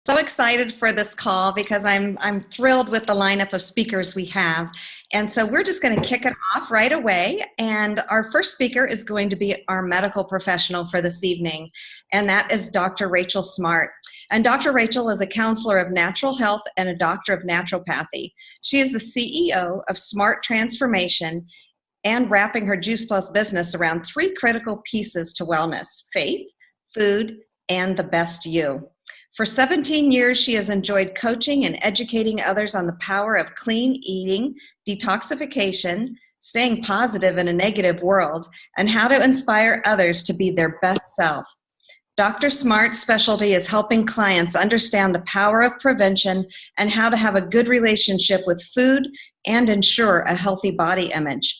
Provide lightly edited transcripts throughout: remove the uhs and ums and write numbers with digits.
So excited for this call because I'm thrilled with the lineup of speakers we have. And so we're just going to kick it off right away. And our first speaker is going to be our medical professional for this evening, and that is Dr. Rachel Smartt. And Dr. Rachel is a counselor of natural health and a doctor of naturopathy. She is the CEO of Smartt Transformation and wrapping her Juice Plus business around three critical pieces to wellness: faith, food, and the best you. For 17 years, she has enjoyed coaching and educating others on the power of clean eating, detoxification, staying positive in a negative world, and how to inspire others to be their best self. Dr. Smartt's specialty is helping clients understand the power of prevention and how to have a good relationship with food and ensure a healthy body image.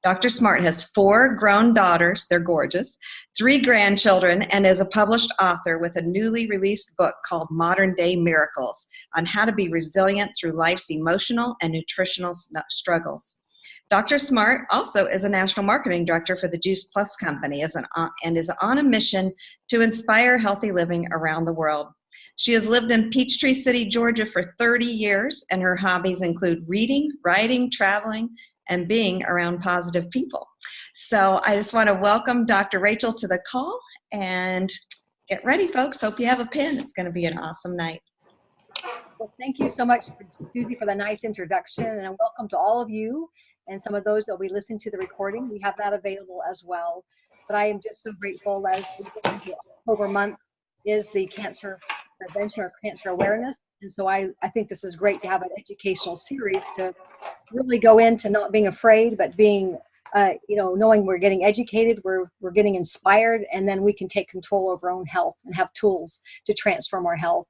Dr. Smartt has 4 grown daughters, they're gorgeous, 3 grandchildren, and is a published author with a newly released book called Modern Day Miracles on how to be resilient through life's emotional and nutritional struggles. Dr. Smartt also is a national marketing director for the Juice Plus Company and is on a mission to inspire healthy living around the world. She has lived in Peachtree City, Georgia for 30 years, and her hobbies include reading, writing, traveling, and being around positive people. So I just want to welcome Dr. Rachel to the call, and get ready, folks. Hope you have a pen. It's going to be an awesome night. Well, thank you so much, Susie, for the nice introduction, and welcome to all of you and some of those that will be listening to the recording. We have that available as well. But I am just so grateful, as October month is the cancer prevention or cancer awareness. And so I think this is great to have an educational series to really go into not being afraid, but being, knowing we're getting educated, we're getting inspired, and then we can take control over our own health and have tools to transform our health.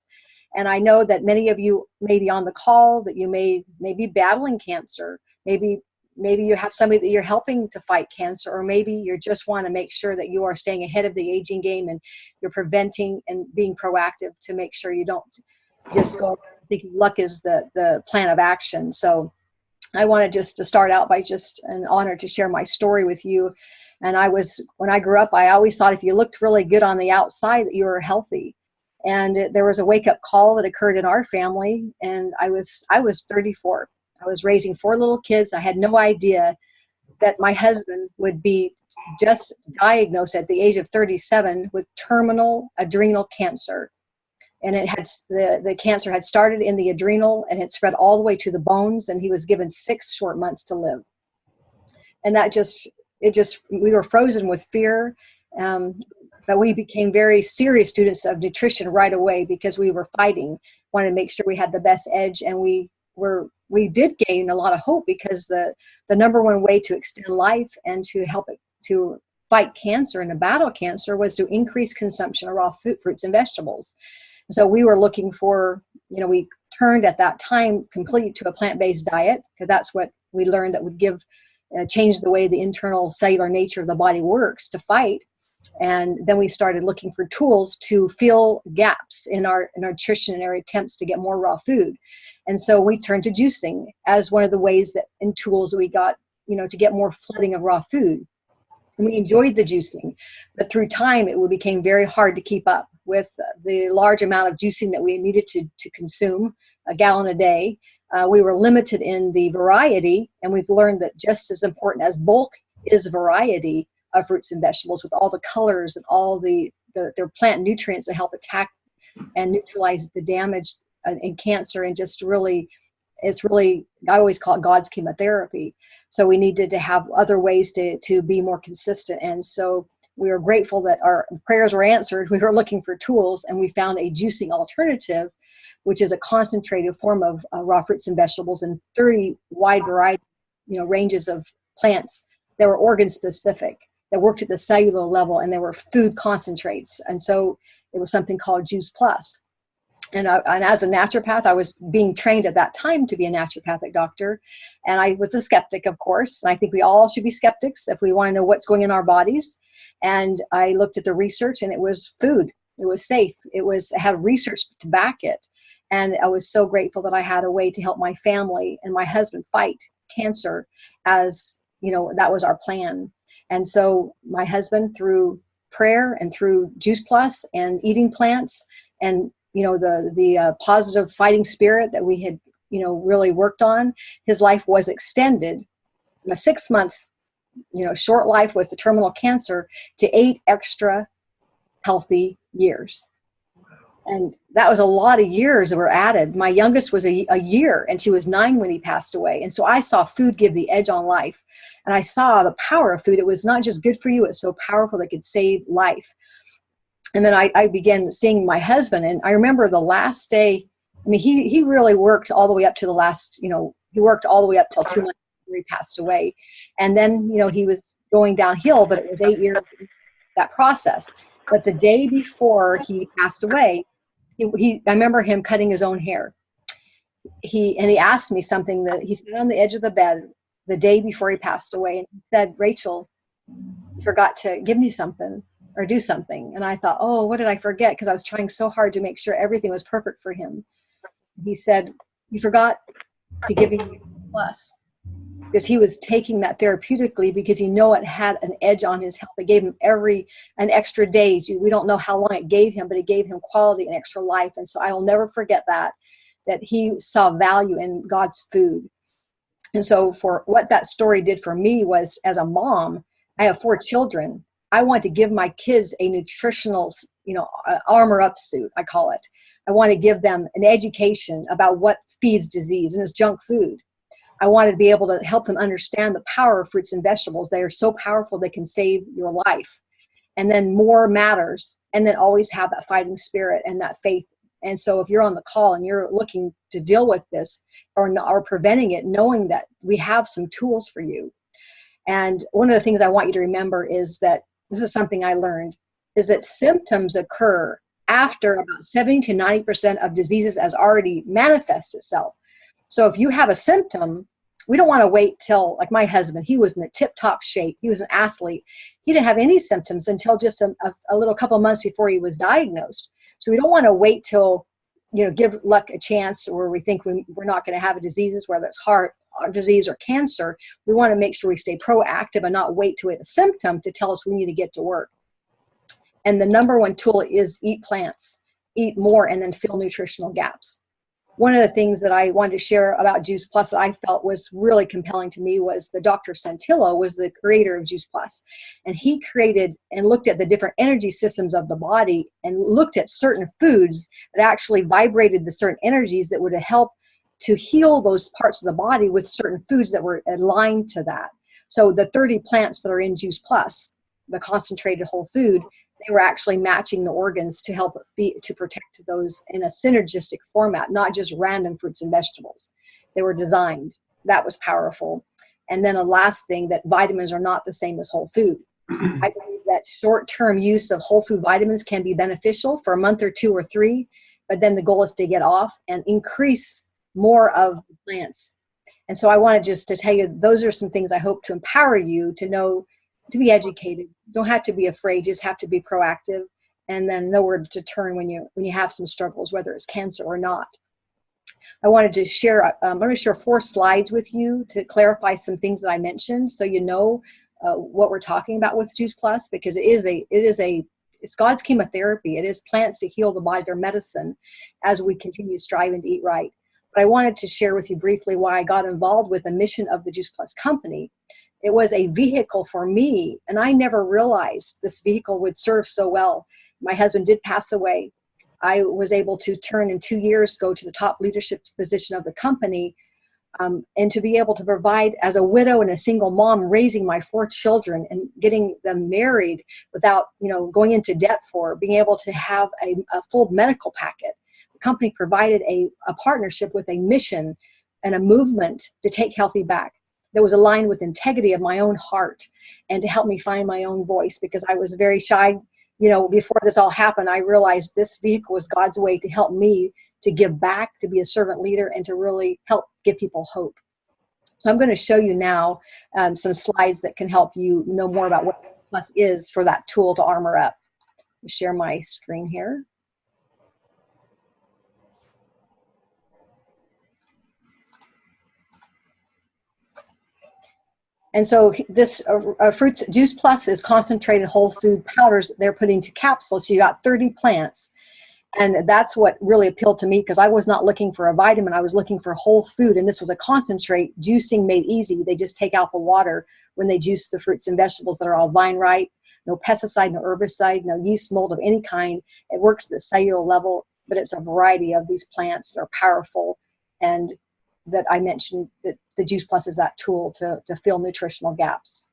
And I know that many of you may be on the call, that you may be battling cancer. Maybe you have somebody that you're helping to fight cancer, or maybe you just want to make sure that you are staying ahead of the aging game and you're preventing and being proactive to make sure you don't just go thinking luck is the plan of action. So I wanted just to start out by just an honor to share my story with you. And when I grew up, I always thought if you looked really good on the outside that you were healthy. And there was a wake-up call that occurred in our family, and I was 34. I was raising 4 little kids. I had no idea that my husband would be just diagnosed at the age of 37 with terminal adrenal cancer. And the cancer had started in the adrenal and had spread all the way to the bones, and he was given 6 short months to live. And we were frozen with fear. But we became very serious students of nutrition right away because we were fighting, wanted to make sure we had the best edge, and we did gain a lot of hope because the number one way to extend life and to help it to fight cancer and to battle cancer was to increase consumption of raw fruits and vegetables. So we were looking for, we turned at that time completely to a plant-based diet because that's what we learned that would change the way the internal cellular nature of the body works to fight. And then we started looking for tools to fill gaps in our nutrition and our attempts to get more raw food. And so we turned to juicing as one of the ways and tools that we got, to get more flooding of raw food. And we enjoyed the juicing, but through time, it became very hard to keep up with the large amount of juicing that we needed to consume, a gallon a day. We were limited in the variety, and we've learned that just as important as bulk is variety of fruits and vegetables with all the colors and all their plant nutrients that help attack and neutralize the damage in cancer, and just really, I always call it God's chemotherapy. So we needed to have other ways to be more consistent. And so we were grateful that our prayers were answered. We were looking for tools, and we found a juicing alternative, which is a concentrated form of raw fruits and vegetables and 30 wide variety, ranges of plants that were organ specific, that worked at the cellular level, and there were food concentrates. And so it was something called Juice Plus. And as a naturopath, I was being trained at that time to be a naturopathic doctor. And I was a skeptic, of course. And I think we all should be skeptics if we want to know what's going in our bodies. And I looked at the research, and it was food. It was safe. It had research to back it. And I was so grateful that I had a way to help my family and my husband fight cancer, as, that was our plan. And so my husband, through prayer and through Juice Plus and eating plants and the positive fighting spirit that we had, really worked on, his life was extended from a 6 month, short life with the terminal cancer to 8 extra healthy years. And that was a lot of years that were added. My youngest was a year, and she was 9 when he passed away. And so I saw food give the edge on life. And I saw the power of food. It was not just good for you, it was so powerful that it could save life. And then I began seeing my husband, and I remember the last day, I mean, he really worked all the way up to the last, he worked all the way up till 2 months before he passed away. And then, he was going downhill, but it was 8 years, that process. But the day before he passed away, I remember him cutting his own hair. He asked me something that he sat on the edge of the bed the day before he passed away, and he said, "Rachel, you forgot to give me something or do something." And I thought, oh, what did I forget? Because I was trying so hard to make sure everything was perfect for him. He said, "You forgot to give me plus." Because he was taking that therapeutically, because he knew it had an edge on his health. It gave him an extra days. We don't know how long it gave him, but it gave him quality and extra life. And so I will never forget that he saw value in God's food. And so for what that story did for me was, as a mom, I have 4 children. I want to give my kids a nutritional, armor up suit, I call it. I want to give them an education about what feeds disease and is junk food. I wanted to be able to help them understand the power of fruits and vegetables. They are so powerful, they can save your life. And then more matters. And then always have that fighting spirit and that faith. And so if you're on the call and you're looking to deal with this or preventing it, knowing that we have some tools for you. And one of the things I want you to remember is that, this is something I learned, is that symptoms occur after about 70 to 90% of diseases has already manifest itself. So if you have a symptom, we don't want to wait till, like my husband, he was in the tip-top shape. He was an athlete. He didn't have any symptoms until just a little couple of months before he was diagnosed. So we don't want to wait till, give luck a chance, or we think we're not going to have a disease, whether it's heart disease or cancer. We want to make sure we stay proactive and not wait till we have a symptom to tell us we need to get to work. And the number one tool is eat plants, eat more, and then fill nutritional gaps. One of the things that I wanted to share about Juice Plus that I felt was really compelling to me was the Dr. Santillo was the creator of Juice Plus. And he created and looked at the different energy systems of the body and looked at certain foods that actually vibrated the certain energies that would help to heal those parts of the body with certain foods that were aligned to that. So the 30 plants that are in Juice Plus, the concentrated whole food, they were actually matching the organs to help to protect those in a synergistic format, not just random fruits and vegetables. They were designed. That was powerful. And then a last thing, that vitamins are not the same as whole food. I believe that short-term use of whole food vitamins can be beneficial for a month or 2 or 3, but then the goal is to get off and increase more of the plants. And so I wanted just to tell you, those are some things I hope to empower you to know, to be educated. Don't have to be afraid, just have to be proactive, and then know where to turn when you have some struggles, whether it's cancer or not. I wanted to share, I'm going to share 4 slides with you to clarify some things that I mentioned, so you know what we're talking about with Juice Plus, because it's God's chemotherapy. It is plants to heal the body, their medicine, as we continue striving to eat right. But I wanted to share with you briefly why I got involved with the mission of the Juice Plus company. It was a vehicle for me, and I never realized this vehicle would serve so well. My husband did pass away. I was able to turn in 2 years, go to the top leadership position of the company, and to be able to provide, as a widow and a single mom, raising my 4 children and getting them married without going into debt, for being able to have a full medical packet. The company provided a partnership with a mission and a movement to take healthy back that was aligned with integrity of my own heart, and to help me find my own voice, because I was very shy. Before this all happened, I realized this vehicle was God's way to help me to give back, to be a servant leader, and to really help give people hope. So I'm going to show you now some slides that can help you know more about what Plus is for that tool to armor up. I'll share my screen here. And so this Fruits Juice Plus is concentrated whole food powders they're putting into capsules. So you got 30 plants. And that's what really appealed to me, because I was not looking for a vitamin. I was looking for whole food. And this was a concentrate, juicing made easy. They just take out the water when they juice the fruits and vegetables that are all vine ripe. No pesticide, no herbicide, no yeast mold of any kind. It works at the cellular level, but it's a variety of these plants that are powerful. And that I mentioned that the Juice Plus is that tool to fill nutritional gaps.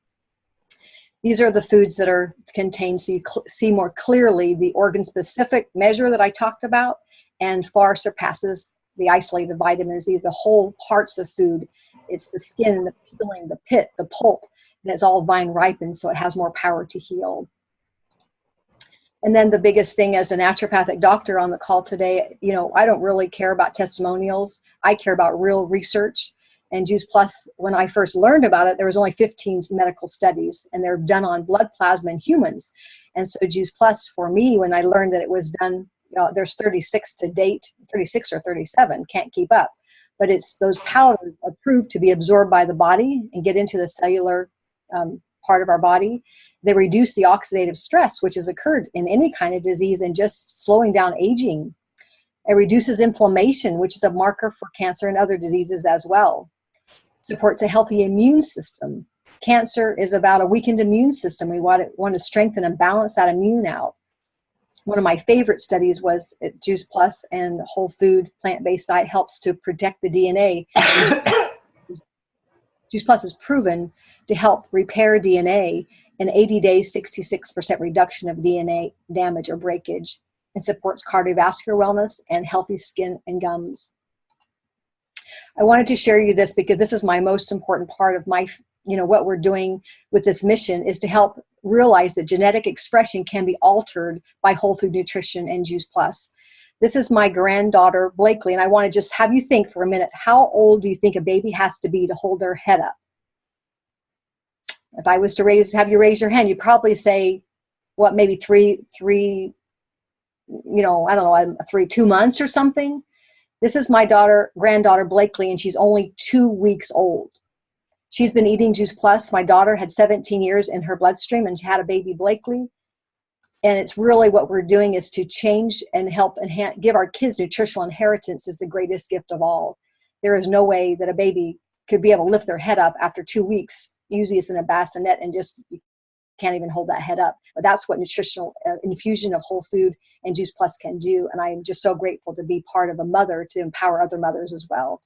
These are the foods that are contained, so you see more clearly the organ-specific measure that I talked about, and far surpasses the isolated vitamins. These are the whole parts of food. It's the skin, the peeling, the pit, the pulp, and it's all vine ripened, so it has more power to heal. And then the biggest thing as a naturopathic doctor on the call today, you know, I don't really care about testimonials. I care about real research. And Juice Plus, when I first learned about it, there was only 15 medical studies, and they're done on blood plasma in humans. And so Juice Plus, for me, when I learned that it was done, you know, there's 36 to date, 36 or 37, can't keep up. But it's those powders approved to be absorbed by the body and get into the cellular part of our body. They reduce the oxidative stress, which has occurred in any kind of disease, and just slowing down aging. It reduces inflammation, which is a marker for cancer and other diseases as well. Supports a healthy immune system. Cancer is about a weakened immune system. We want to strengthen and balance that immune out. One of my favorite studies was at Juice Plus, and whole food, plant-based diet helps to protect the DNA. Juice Plus is proven to help repair DNA in 80 days, 66% reduction of DNA damage or breakage, and supports cardiovascular wellness and healthy skin and gums. I wanted to share you this because this is my most important part of my, you know, what we're doing with this mission is to help realize that genetic expression can be altered by whole food nutrition and Juice Plus. This is my granddaughter, Blakely, and I want to just have you think for a minute, how old do you think a baby has to be to hold their head up? If I was to have you raise your hand, you'd probably say, what, maybe three, you know, I don't know, 2 months or something. This is my granddaughter, Blakely, and she's only 2 weeks old. She's been eating Juice Plus. My daughter had 17 years in her bloodstream, and she had a baby, Blakely. And it's really what we're doing is to change and help and give our kids nutritional inheritance is the greatest gift of all. There is no way that a baby could be able to lift their head up after 2 weeks. Usually it's in a bassinet and just you can't even hold that head up. But that's what nutritional infusion of whole food and Juice Plus can do. And I'm just so grateful to be part of a mother to empower other mothers as well.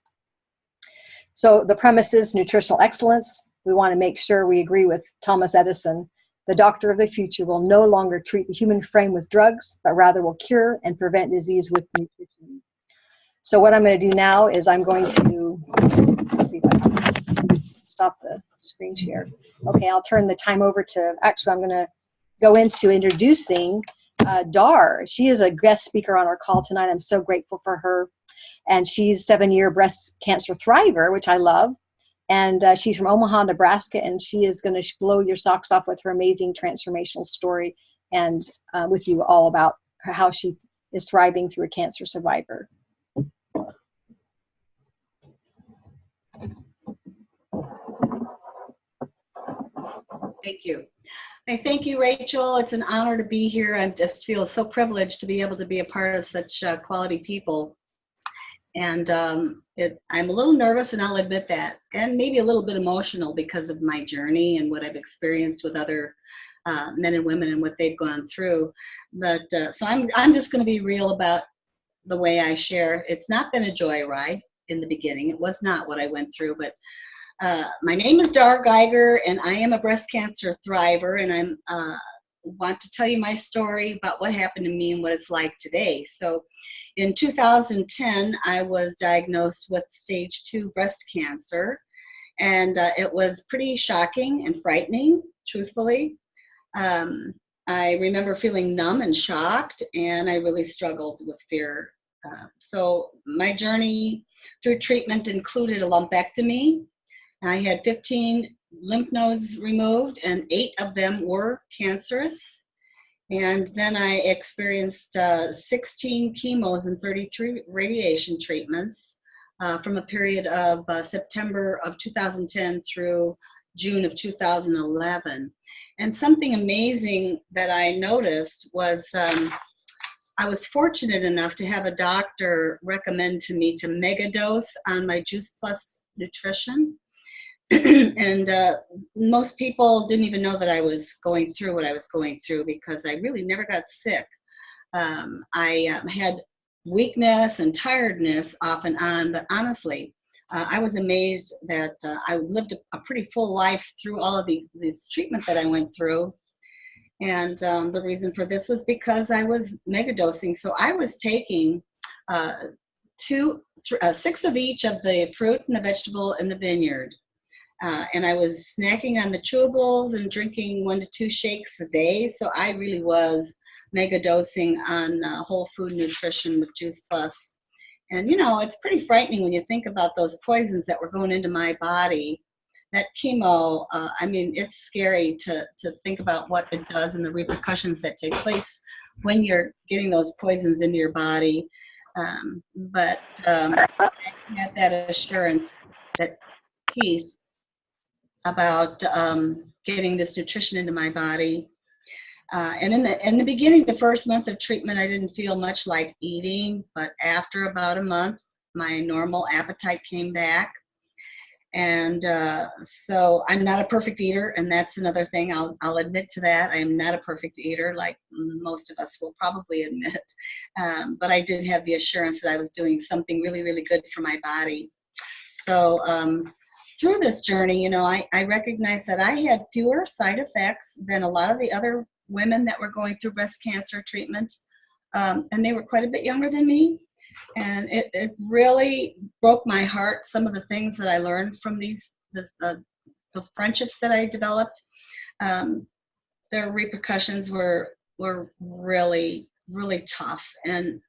So the premise is nutritional excellence. We want to make sure we agree with Thomas Edison. The doctor of the future will no longer treat the human frame with drugs, but rather will cure and prevent disease with nutrition. So what I'm going to do now is I'm going to, let's see if I can stop the screen share. Okay, I'll turn the time over to, actually I'm going to go into introducing Dar. She is a guest speaker on our call tonight. I'm so grateful for her. And she's 7-year breast cancer thriver, which I love. And she's from Omaha, Nebraska, and she is going to blow your socks off with her amazing transformational story and with you all about how she is thriving through a cancer survivor. Thank you. Thank you, Rachel. It's an honor to be here. I just feel so privileged to be able to be a part of such quality people. And I'm a little nervous, and I'll admit that, and maybe a little bit emotional because of my journey and what I've experienced with other men and women and what they've gone through. But so I'm just going to be real about the way I share. It's not been a joyride in the beginning. It was not what I went through, but my name is Dar Geiger, and I am a breast cancer thriver, and I want to tell you my story about what happened to me and what it's like today. So in 2010, I was diagnosed with stage 2 breast cancer, and it was pretty shocking and frightening, truthfully. I remember feeling numb and shocked, and I really struggled with fear. So my journey through treatment included a lumpectomy. I had 15 lymph nodes removed, and 8 of them were cancerous. And then I experienced 16 chemos and 33 radiation treatments from a period of September of 2010 through June of 2011. And something amazing that I noticed was I was fortunate enough to have a doctor recommend to me to mega dose on my Juice Plus nutrition. And most people didn't even know that I was going through what I was going through because I really never got sick. I had weakness and tiredness off and on, but honestly, I was amazed that I lived a pretty full life through all of this treatment that I went through. And the reason for this was because I was megadosing. So I was taking 6 of each of the fruit and the vegetable in the vineyard. And I was snacking on the chewables and drinking 1 to 2 shakes a day. So I really was megadosing on whole food nutrition with Juice Plus. And, it's pretty frightening when you think about those poisons that were going into my body. That chemo, it's scary to think about what it does and the repercussions that take place when you're getting those poisons into your body. But I had that assurance, that peace about getting this nutrition into my body. And in the beginning, the first month of treatment, I didn't feel much like eating, but after about a month, my normal appetite came back. And so I'm not a perfect eater, and that's another thing. I'll admit to that. I am not a perfect eater, like most of us will probably admit. But I did have the assurance that I was doing something really, really good for my body. So through this journey, I recognized that I had fewer side effects than a lot of the other women that were going through breast cancer treatment. And they were quite a bit younger than me. And it really broke my heart, some of the things that I learned from the friendships that I developed. Their repercussions were really, really tough. And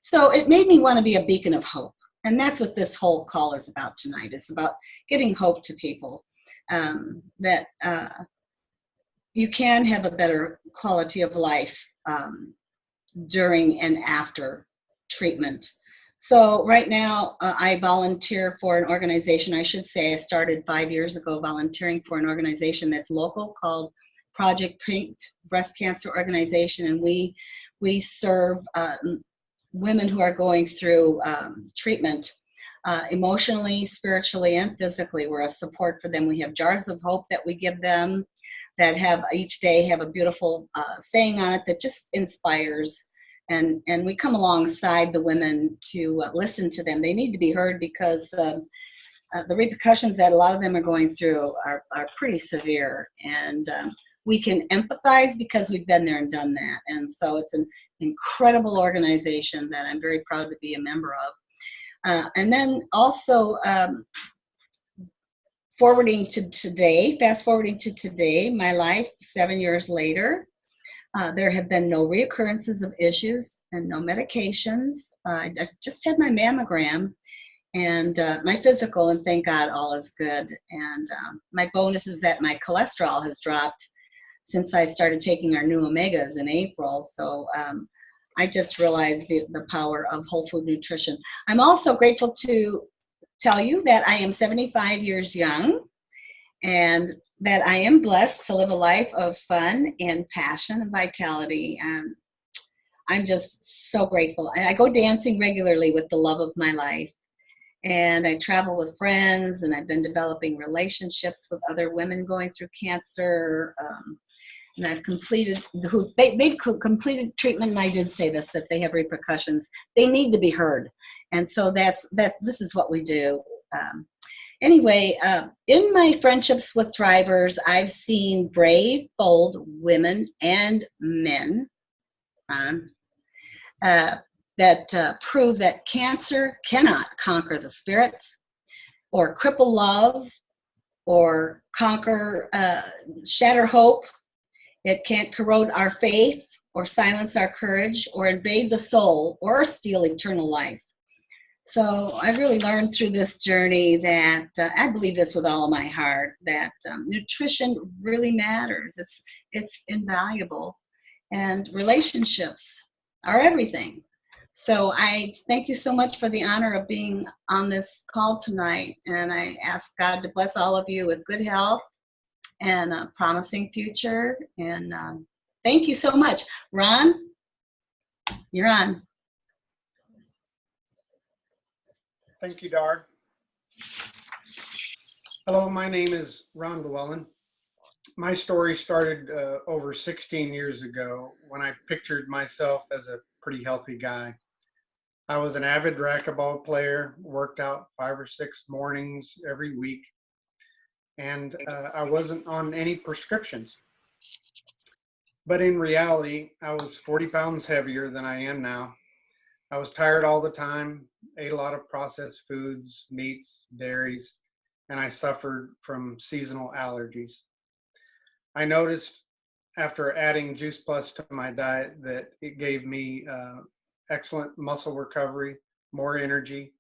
so it made me want to be a beacon of hope. And that's what this whole call is about tonight. It's about giving hope to people that you can have a better quality of life during and after treatment. So right now, I volunteer for an organization. I should say I started 5 years ago volunteering for an organization that's local called Project Pink Breast Cancer Organization, and we serve women who are going through treatment emotionally, spiritually, and physically. We're a support for them. We have jars of hope that we give them that have each day have a beautiful saying on it that just inspires. And we come alongside the women to listen to them. They need to be heard because the repercussions that a lot of them are going through are pretty severe. And we can empathize because we've been there and done that. And so it's an incredible organization that I'm very proud to be a member of. And then also fast forwarding to today, my life 7 years later. There have been no reoccurrences of issues and no medications. I just had my mammogram and my physical, and thank God all is good. And my bonus is that my cholesterol has dropped since I started taking our new omegas in April. So I just realized the power of whole food nutrition. I'm also grateful to tell you that I am 75 years young, and that I am blessed to live a life of fun and passion and vitality. And I'm just so grateful. I go dancing regularly with the love of my life. And I travel with friends, and I've been developing relationships with other women going through cancer. And I've completed, they've completed treatment, and I did say this, that they have repercussions. They need to be heard. And so this is what we do. Anyway, in my friendships with thrivers, I've seen brave, bold women and men that prove that cancer cannot conquer the spirit or cripple love or shatter hope. It can't corrode our faith or silence our courage or invade the soul or steal eternal life. So I've really learned through this journey that I believe this with all of my heart, that nutrition really matters. It's invaluable, and relationships are everything. So I thank you so much for the honor of being on this call tonight, and I ask God to bless all of you with good health and a promising future. And thank you so much. Ron? You're on. Thank you, Dar. Hello, my name is Ron Llewellyn. My story started over 16 years ago when I pictured myself as a pretty healthy guy. I was an avid racquetball player, worked out 5 or 6 mornings every week, and I wasn't on any prescriptions. But in reality, I was 40 pounds heavier than I am now. I was tired all the time, ate a lot of processed foods, meats, dairies, and I suffered from seasonal allergies. I noticed after adding Juice Plus to my diet that it gave me excellent muscle recovery, more energy,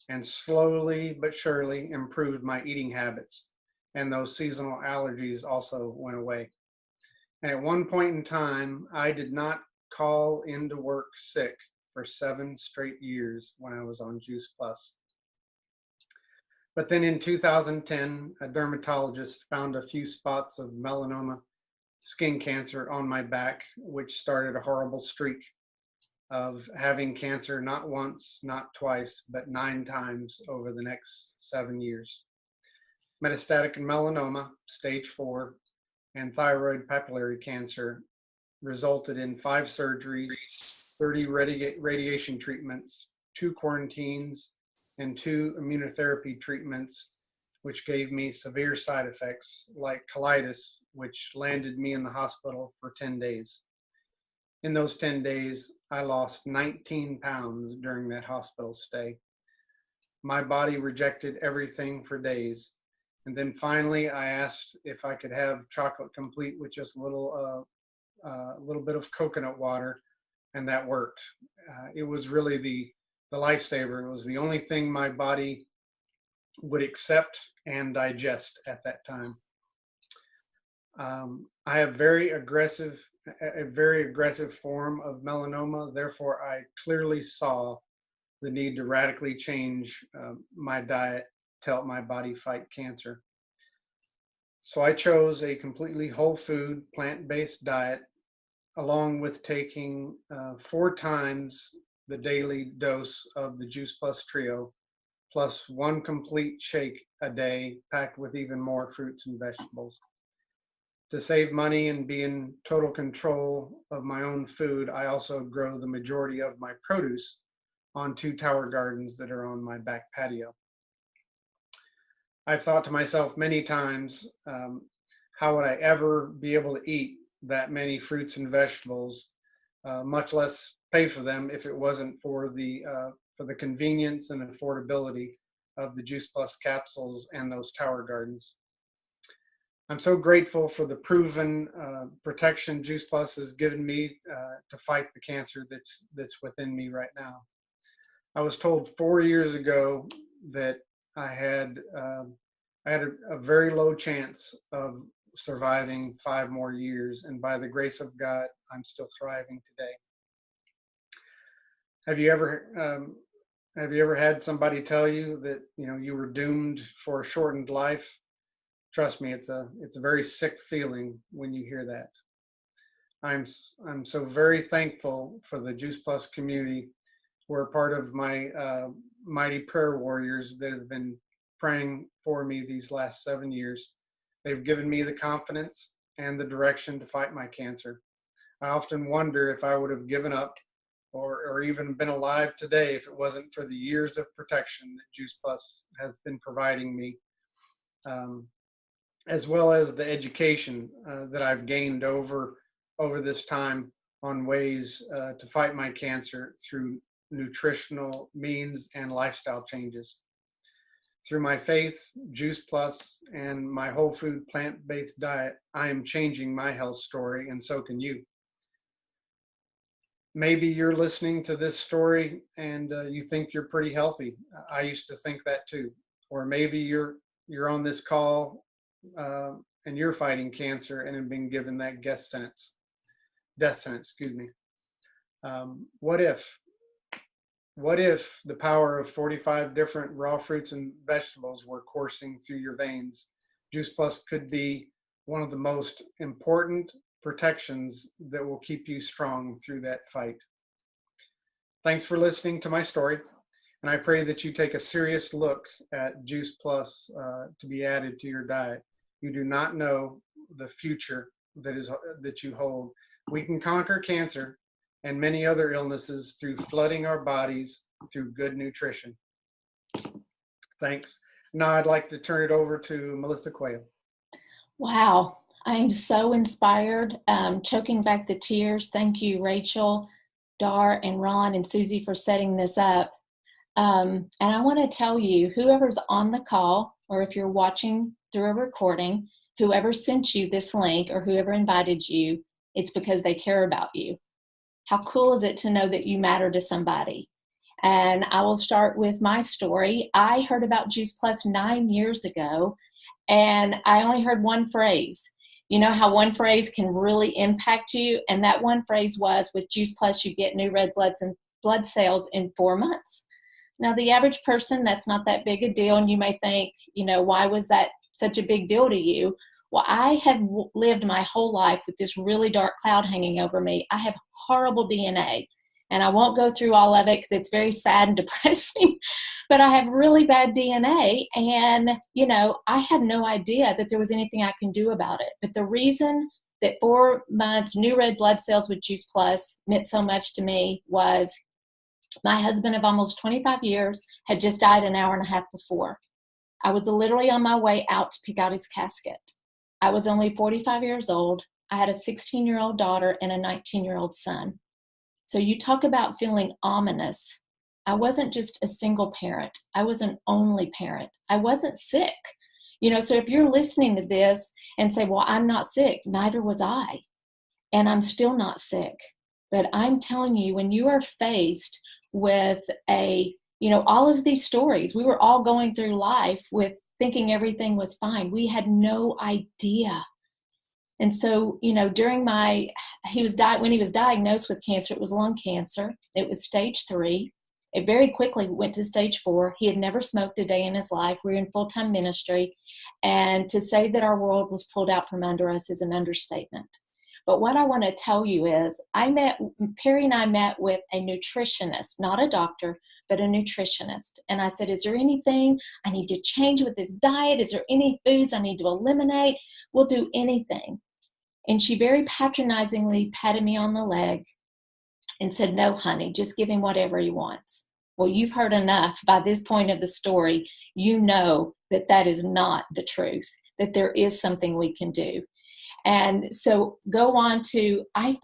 and slowly but surely improved my eating habits. And those seasonal allergies also went away. And at one point in time, I did not call into work sick for 7 straight years when I was on Juice Plus. But then in 2010, a dermatologist found a few spots of melanoma skin cancer on my back, which started a horrible streak of having cancer not once, not twice, but 9 times over the next 7 years. Metastatic melanoma, stage 4, and thyroid papillary cancer resulted in 5 surgeries, 30 radiation treatments, 2 quarantines, and 2 immunotherapy treatments, which gave me severe side effects like colitis, which landed me in the hospital for 10 days. In those 10 days, I lost 19 pounds during that hospital stay. My body rejected everything for days. And then finally, I asked if I could have chocolate complete with just a little bit of coconut water, and that worked. It was really the lifesaver. It was the only thing my body would accept and digest at that time. I have a very aggressive form of melanoma. Therefore, I clearly saw the need to radically change my diet to help my body fight cancer. So I chose a completely whole food, plant-based diet, along with taking 4 times the daily dose of the Juice Plus Trio, plus 1 complete shake a day packed with even more fruits and vegetables. To save money and be in total control of my own food, I also grow the majority of my produce on 2 tower gardens that are on my back patio. I've thought to myself many times, how would I ever be able to eat that many fruits and vegetables, much less pay for them, if it wasn't for the convenience and affordability of the Juice Plus capsules and those tower gardens. I'm so grateful for the proven protection Juice Plus has given me to fight the cancer that's within me right now. I was told 4 years ago that I had a very low chance of surviving 5 more years, and by the grace of God, I'm still thriving today. Have you ever had somebody tell you that you were doomed for a shortened life? Trust me, it's a very sick feeling when you hear that. I'm so very thankful for the Juice Plus community, who are part of my mighty prayer warriors that have been praying for me these last 7 years. They've given me the confidence and the direction to fight my cancer. I often wonder if I would have given up or even been alive today if it wasn't for the years of protection that Juice Plus has been providing me, as well as the education that I've gained over this time on ways to fight my cancer through nutritional means and lifestyle changes. Through my faith, Juice Plus, and my whole food plant-based diet, I am changing my health story, and so can you. Maybe you're listening to this story and you think you're pretty healthy. I used to think that too. Or maybe you're on this call and you're fighting cancer and have been given that death sentence. What if the power of 45 different raw fruits and vegetables were coursing through your veins? Juice Plus could be one of the most important protections that will keep you strong through that fight. Thanks for listening to my story. And I pray that you take a serious look at Juice Plus to be added to your diet. You do not know the future that you hold. We can conquer cancer and many other illnesses through flooding our bodies through good nutrition. Thanks. Now I'd like to turn it over to Melissa Quayle. Wow, I'm so inspired, choking back the tears. Thank you, Rachel, Dar, and Ron, and Susie for setting this up. And I want to tell you, whoever's on the call, or if you're watching through a recording, whoever sent you this link or whoever invited you, it's because they care about you. How cool is it to know that you matter to somebody? And I will start with my story. I heard about Juice Plus 9 years ago, and I only heard one phrase. You know how one phrase can really impact you? And that one phrase was, with Juice Plus, you get new red blood cells in 4 months. Now, the average person, that's not that big a deal. And you may think, why was that such a big deal to you? Well, I have lived my whole life with this really dark cloud hanging over me. I have horrible DNA. And I won't go through all of it because it's very sad and depressing, but I have really bad DNA. And, I had no idea that there was anything I can do about it. But the reason that 4 months new red blood cells with Juice Plus meant so much to me was my husband of almost 25 years had just died an hour and a half before. I was literally on my way out to pick out his casket. I was only 45 years old. I had a 16-year-old daughter and a 19-year-old son. So you talk about feeling ominous. I wasn't just a single parent. I was an only parent. I wasn't sick. So if you're listening to this and say, well, I'm not sick, neither was I. And I'm still not sick. But I'm telling you, when you are faced with all of these stories, we were all going through life with thinking everything was fine. We had no idea. And so, when he was diagnosed with cancer, it was lung cancer. It was stage 3. It very quickly went to stage 4. He had never smoked a day in his life. We were in full-time ministry. And to say that our world was pulled out from under us is an understatement. But what I want to tell you is Perry and I met with a nutritionist, not a doctor, but a nutritionist. And I said, is there anything I need to change with this diet? Is there any foods I need to eliminate? We'll do anything. And she very patronizingly patted me on the leg and said, no, honey, just give him whatever he wants. Well, you've heard enough by this point of the story. You know that that is not the truth, that there is something we can do. And so go on to, I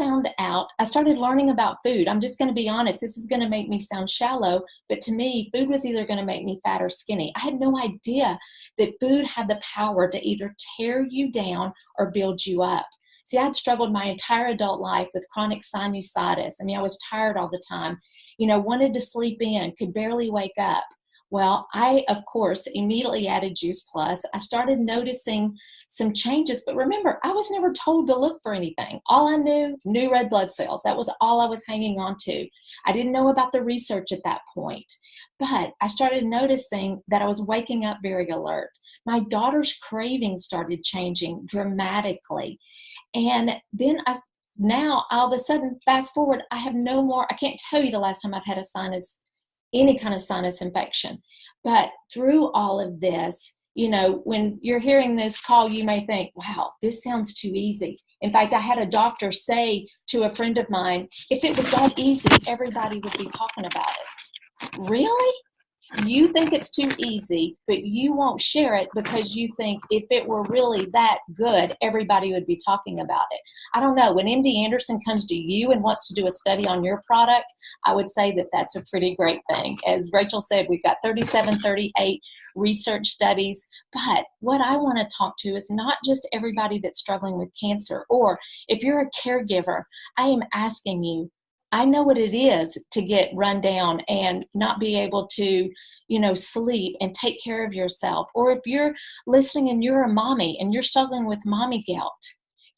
started learning about food. I'm just going to be honest. This is going to make me sound shallow, but to me, food was either going to make me fat or skinny. I had no idea that food had the power to either tear you down or build you up. See, I'd struggled my entire adult life with chronic sinusitis. I was tired all the time, wanted to sleep in, could barely wake up. Well, I, of course, immediately added Juice Plus. I started noticing some changes, but remember, I was never told to look for anything. All I knew, new red blood cells. That was all I was hanging on to. I didn't know about the research at that point, but I started noticing that I was waking up very alert. My daughter's cravings started changing dramatically. And then now all of a sudden, fast forward, I have no more, I can't tell you the last time I've had any kind of sinus infection. But through all of this, when you're hearing this call, you may think, wow, this sounds too easy. In fact, I had a doctor say to a friend of mine, if it was that easy, everybody would be talking about it. Really? You think it's too easy, but you won't share it because you think if it were really that good, everybody would be talking about it. I don't know. When MD Anderson comes to you and wants to do a study on your product, I would say that that's a pretty great thing. As Rachel said, we've got 38 research studies. But what I want to talk to is not just everybody that's struggling with cancer, or if you're a caregiver, I am asking you, I know what it is to get run down and not be able to, sleep and take care of yourself. Or if you're listening and you're a mommy and you're struggling with mommy guilt.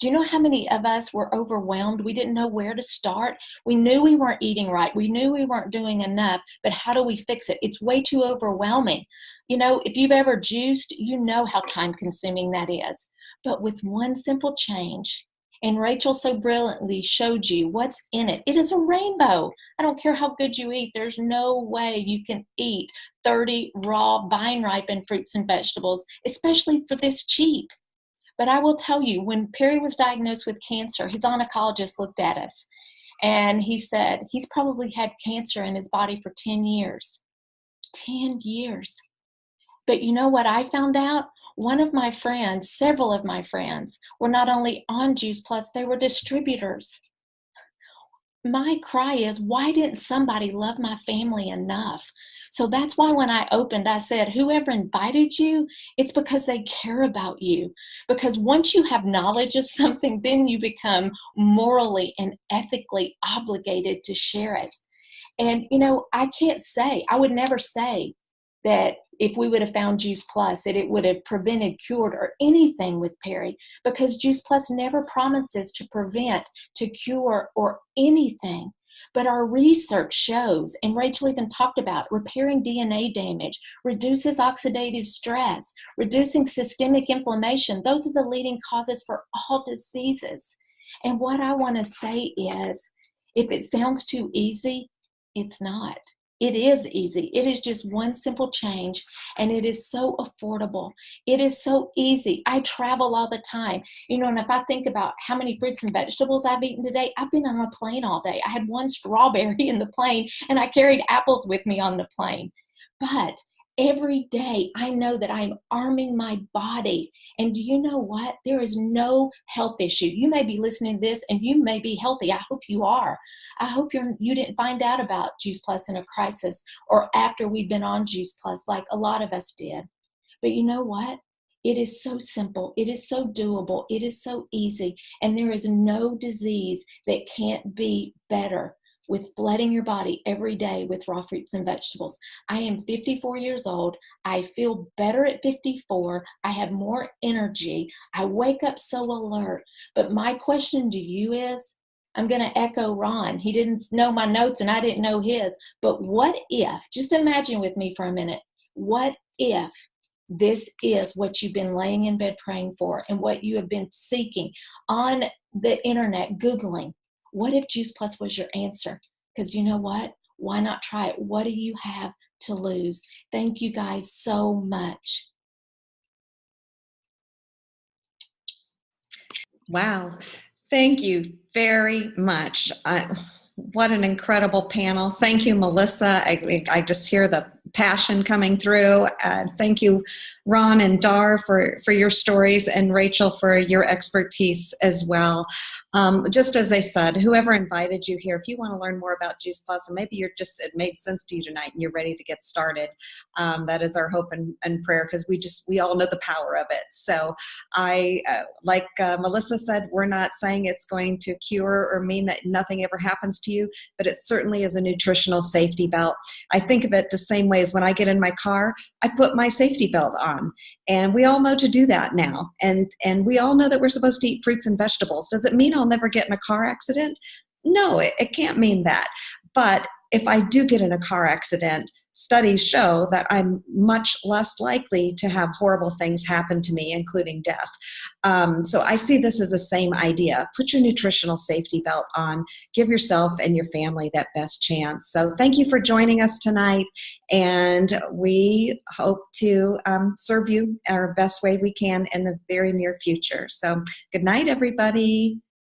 Do you know how many of us were overwhelmed? We didn't know where to start. We knew we weren't eating right. We knew we weren't doing enough, but how do we fix it? It's way too overwhelming. If you've ever juiced, you know how time consuming that is. But with one simple change, And Rachel so brilliantly showed you what's in it. It is a rainbow. I don't care how good you eat. There's no way you can eat 30 raw, vine-ripened fruits and vegetables, especially for this cheap. But I will tell you, when Perry was diagnosed with cancer, his oncologist looked at us and he said, he's probably had cancer in his body for 10 years. 10 years. But you know what I found out? One of my friends, several of my friends, were not only on Juice Plus, they were distributors. My cry is, why didn't somebody love my family enough? So that's why when I opened, I said, whoever invited you, it's because they care about you. Because once you have knowledge of something, then you become morally and ethically obligated to share it. And, you know, I would never say that if we would have found Juice Plus, that it would have prevented, cured, or anything with Perry, because Juice Plus never promises to prevent, to cure, or anything. But our research shows, and Rachel even talked about, repairing DNA damage, reduces oxidative stress, reducing systemic inflammation. Those are the leading causes for all diseases. And what I want to say is, if it sounds too easy, it's not. It is easy. It is just one simple change, and it is so affordable. It is so easy. I travel all the time. You know, and if I think about how many fruits and vegetables I've eaten today, I've been on a plane all day. I had one strawberry in the plane, and I carried apples with me on the plane. But every day, I know that I'm arming my body. And do you know what? There is no health issue. You may be listening to this and you may be healthy. I hope you are. I hope you didn't find out about Juice Plus in a crisis or after we've been on Juice Plus like a lot of us did. But you know what? It is so simple. It is so doable. It is so easy. And there is no disease that can't be better with flooding your body every day with raw fruits and vegetables. I am 54 years old. I feel better at 54. I have more energy. I wake up so alert. But my question to you is, I'm going to echo Ron. He didn't know my notes and I didn't know his. But what if, just imagine with me for a minute, what if this is what you've been laying in bed praying for and what you have been seeking on the internet, Googling? What if Juice Plus was your answer? Because you know what? Why not try it? What do you have to lose? Thank you guys so much. Wow. Thank you very much. What an incredible panel. Thank you, Melissa. I just hear the passion coming through. Thank you, Ron and Dar, for your stories, and Rachel for your expertise as well. Just as they said, whoever invited you here, if you want to learn more about Juice Plus, and maybe it made sense to you tonight and you're ready to get started, that is our hope and prayer, because we all know the power of it. So like Melissa said, we're not saying it's going to cure or mean that nothing ever happens to you, but it certainly is a nutritional safety belt. I think of it the same way as when I get in my car, I put my safety belt on. And we all know to do that now. And we all know that we're supposed to eat fruits and vegetables. Does it mean I'll never get in a car accident? No, it can't mean that. But if I do get in a car accident, studies show that I'm much less likely to have horrible things happen to me, including death. So I see this as the same idea. Put your nutritional safety belt on. Give yourself and your family that best chance. So thank you for joining us tonight, and we hope to serve you our best way we can in the very near future. So good night, everybody.